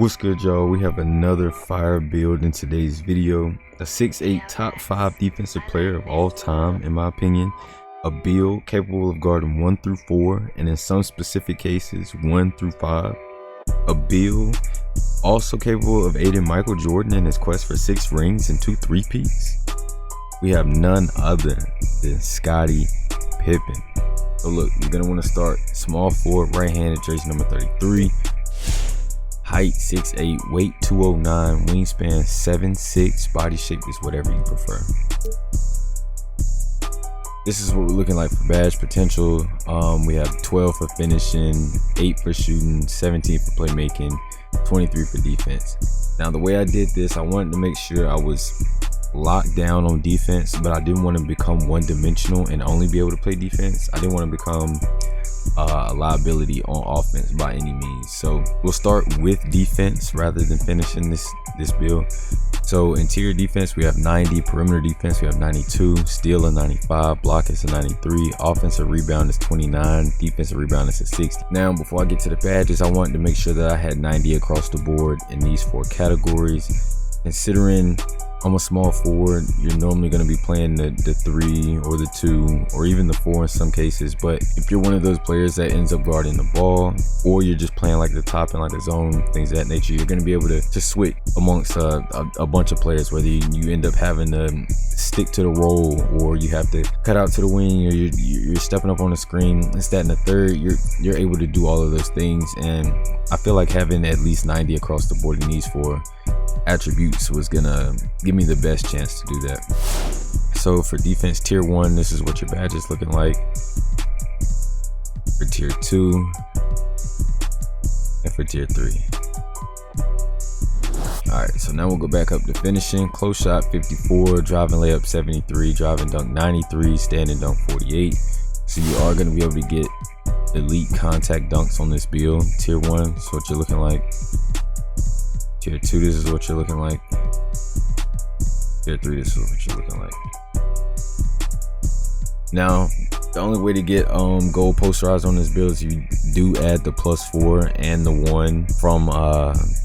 What's good, y'all? We have another fire build in today's video. A 6'8 top 5 defensive player of all time, in my opinion. A build capable of guarding 1 through 4, and in some specific cases 1 through 5. A build also capable of aiding Michael Jordan in his quest for 6 rings and 2 three-peats. We have none other than Scottie Pippen. So look, you're gonna want to start small forward, right-handed, jersey number 33. Height 6'8", weight 209, wingspan 7'6", body shape is whatever you prefer. This is what we're looking like for badge potential. We have 12 for finishing, 8 for shooting, 17 for playmaking, 23 for defense. Now the way I did this, I wanted to make sure I was locked down on defense, but I didn't want to become one-dimensional and only be able to play defense. I didn't want to become a liability on offense by any means. So we'll start with defense rather than finishing this build. So interior defense, we have 90. Perimeter defense, we have 92. Steal a 95. Block is a 93. Offensive rebound is 29. Defensive rebound is a 60. Now, before I get to the badges, I wanted to make sure that I had 90 across the board in these 4 categories. Considering I'm a small forward, you're normally going to be playing the 3 or the 2 or even the 4 in some cases. But if you're one of those players that ends up guarding the ball, or you're just playing like the top and like a zone, things of that nature, you're going to be able to switch amongst a bunch of players, whether you end up having to stick to the roll, or you have to cut out to the wing, or you're stepping up on the screen. It's that in the third, you're able to do all of those things. And I feel like having at least 90 across the board in these 4 attributes was gonna give me the best chance to do that. So for defense tier 1, this is what your badge is looking like. For tier 2 and for tier 3. All right, so now we'll go back up to finishing. Close shot 54, driving layup 73, driving dunk 93, standing dunk 48. So you are going to be able to get elite contact dunks on this build. Tier 1 is what you're looking like. Tier 2, this is what you're looking like. Tier 3, this is what you're looking like. Now, the only way to get gold posterized on this build is you do add the +4 and the 1 from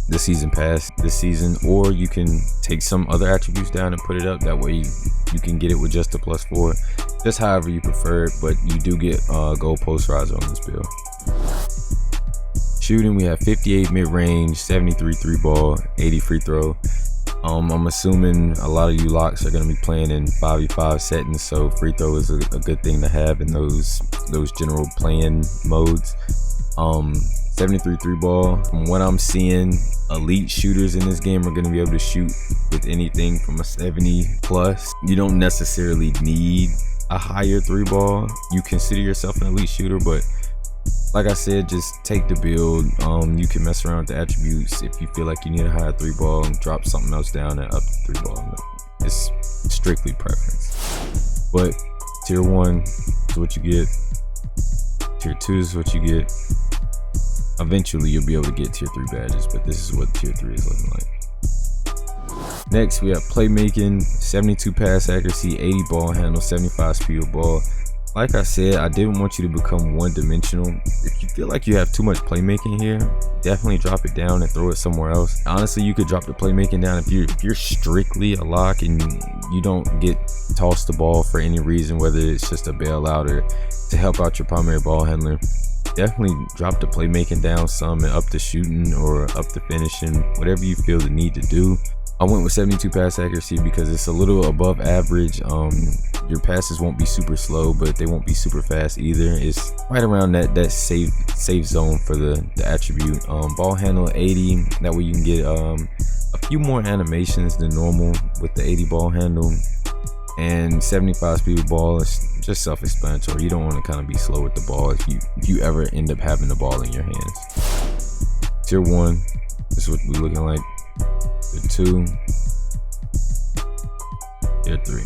the season pass this season, or you can take some other attributes down and put it up. That way you can get it with just the +4, just however you prefer it, but you do get gold posterized on this build. Shooting, we have 58 mid-range, 73 3-ball, 80 free throw. I'm assuming a lot of you locks are going to be playing in 5v5 settings, so free throw is a good thing to have in those general playing modes. 73 3-ball. From what I'm seeing, elite shooters in this game are going to be able to shoot with anything from a 70 plus. You don't necessarily need a higher 3-ball. You consider yourself an elite shooter, but like I said, just take the build. You can mess around with the attributes. If you feel like you need a higher 3-ball, and drop something else down and up the 3-ball. It's strictly preference. But tier 1 is what you get. Tier 2 is what you get. Eventually you'll be able to get tier 3 badges, but this is what tier 3 is looking like. Next, we have playmaking, 72 pass accuracy, 80 ball handle, 75 speed of ball. Like I said, I didn't want you to become one-dimensional. If you feel like you have too much playmaking here, definitely drop it down and throw it somewhere else. Honestly, you could drop the playmaking down if you're strictly a lock and you don't get tossed the ball for any reason, whether it's just a bailout or to help out your primary ball handler. Definitely drop the playmaking down some and up the shooting or up the finishing, whatever you feel the need to do. I went with 72 pass accuracy because it's a little above average. Your passes won't be super slow, but they won't be super fast either. It's right around that safe zone for the attribute. Ball handle 80, that way you can get a few more animations than normal with the 80 ball handle. And 75 speed of ball is just self-explanatory. You don't want to kind of be slow with the ball if you ever end up having the ball in your hands. Tier 1, this is what we're looking like. Tier 2, tier 3.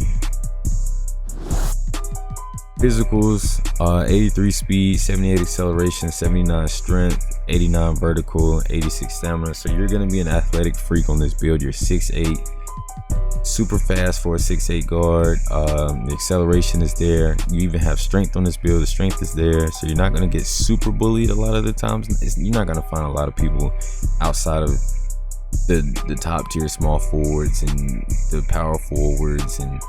Physicals, 83 speed, 78 acceleration, 79 strength, 89 vertical, 86 stamina. So you're going to be an athletic freak on this build. You're 6'8", super fast for a 6'8" guard. The acceleration is there. You even have strength on this build. The strength is there, so you're not going to get super bullied a lot of the times. You're not going to find a lot of people outside of the top tier small forwards and the power forwards and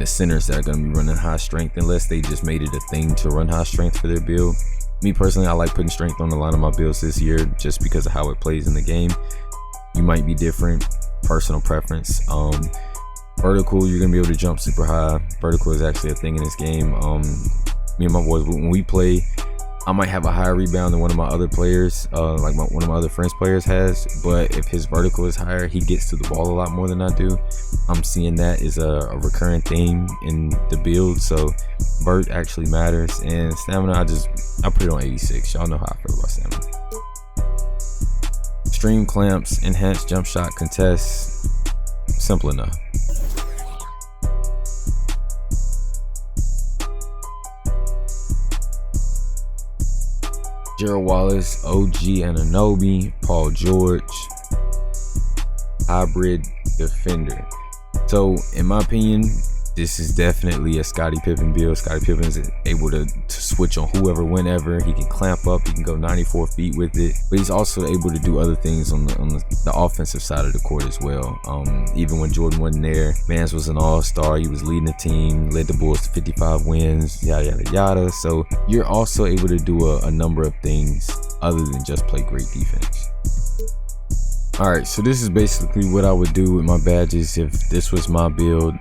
the centers that are going to be running high strength, unless they just made it a thing to run high strength for their build. Me personally, I like putting strength on the line of my builds this year just because of how it plays in the game. You might be different, personal preference. Vertical, you're gonna be able to jump super high. Vertical is actually a thing in this game. Me and my boys, when we play, I might have a higher rebound than one of my other players, like one of my other friends' players has. But if his vertical is higher, he gets to the ball a lot more than I do. I'm seeing that is a recurring theme in the build. So vert actually matters. And stamina, I put it on 86. Y'all know how I feel about stamina. Stream clamps, enhanced jump shot contests. Simple enough. Gerald Wallace, OG Anunoby, Paul George, hybrid defender. So in my opinion, this is definitely a Scottie Pippen build. Scottie Pippen is able to switch on whoever, whenever. He can clamp up, he can go 94 feet with it, but he's also able to do other things on the offensive side of the court as well. Even when Jordan wasn't there, Mans was an all-star. He was leading the team, led the Bulls to 55 wins, yada yada yada. So you're also able to do a number of things other than just play great defense. All right, so this is basically what I would do with my badges if this was my build.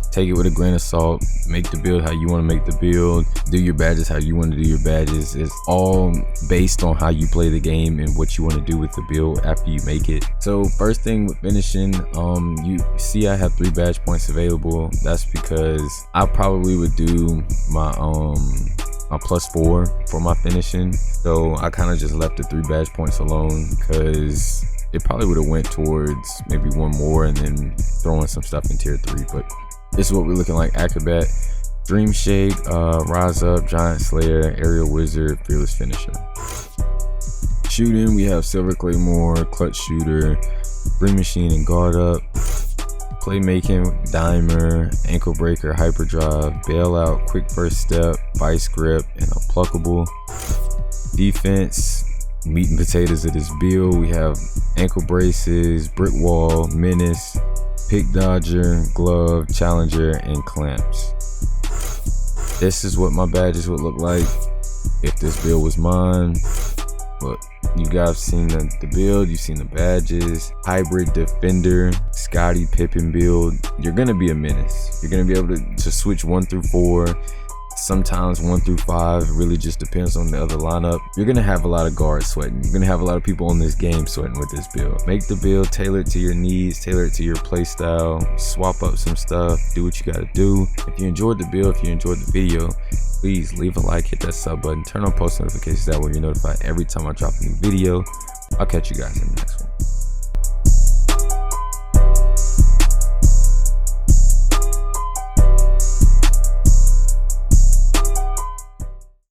Take it with a grain of salt, make the build how you want to make the build, do your badges how you want to do your badges. It's all based on how you play the game and what you want to do with the build after you make it. So first thing with finishing, you see I have 3 badge points available. That's because I probably would do my +4 for my finishing. So I kind of just left the 3 badge points alone because it probably would have went towards maybe 1 more and then throwing some stuff in tier 3. But this is what we're looking like: Acrobat, Dream Shake, Rise Up, Giant Slayer, Aerial Wizard, Fearless Finisher. Shooting, we have Silver Claymore, Clutch Shooter, Green Machine, and Guard Up. Playmaking, Dimer, Ankle Breaker, Hyperdrive, Bailout, Quick First Step, Vice Grip, and Unpluckable. Defense, meat and potatoes of this build, we have Ankle Braces, Brick Wall, Menace, Pick Dodger, Glove, Challenger, and Clamps. This is what my badges would look like if this build was mine. But you guys seen the build, you've seen the badges. Hybrid defender, Scottie Pippen build. You're gonna be a menace. You're gonna be able to switch 1 through 4. Sometimes 1 through 5, it really just depends on the other lineup. You're gonna have a lot of guards sweating. You're gonna have a lot of people in this game sweating with this build. Make the build, tailor it to your needs, tailor it to your play style, swap up some stuff, do what you gotta do. If you enjoyed the build, if you enjoyed the video, please leave a like, hit that sub button, turn on post notifications, that way you're notified every time I drop a new video. I'll catch you guys in the next one.